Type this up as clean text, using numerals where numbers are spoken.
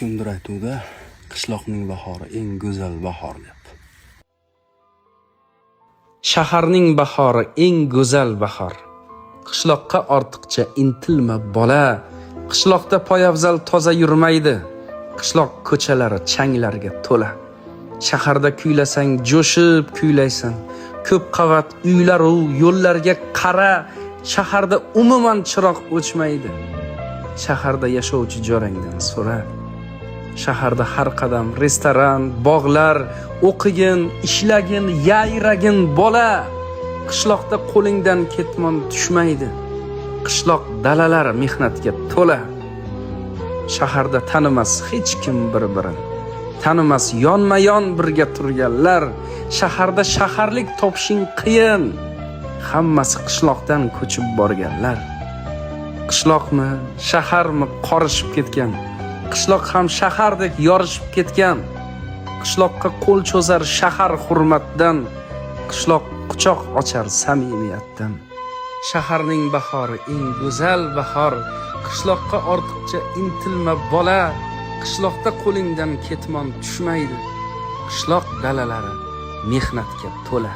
Kimdir aytuvda, qishloqning bahori eng go'zal bahor deb. Shaharning bahori eng go'zal bahor. Qishloqqa ortiqcha intilma bola. Qishloqda poyafzal toza yurmaydi. Qishloq ko'chalari changlarga to'la. Shaharda kuylasang jo'shib kuylaysan. Ko'p qavat uylar u yo'llarga qara. Shaharda umuman chiroq o'chmaydi. Shaharda yashovchi jorangdan so'ra. Shaharda har qadam restoran, bog'lar, o'qigin, ishlagin, yayragin bola. Qishloqda qo'lingdan ketmon tushmaydi. Qishloq dalalar mehnatga to'la. Shaharda tanimas hech kim bir-birin. Tanimas yonma-yon birga turganlar. Shaharda shaharlik topishing qiyin. Hammasi qishloqdan ko'chib borganlar. Qishloqmi, shaharmi qorishib ketgan. Qishloq ham shahardek yorishib ketgan. Qishloqqa qo'l cho'zar shahar hurmatdan. Qishloq quchoq ochar samimiyatdan. Shaharning bahori eng go'zal bahor. Qishloqqa ortiqcha intilma bola. Qishloqda qo'lingdan ketmon tushmaydi. Qishloq dalalari mehnatga to'la.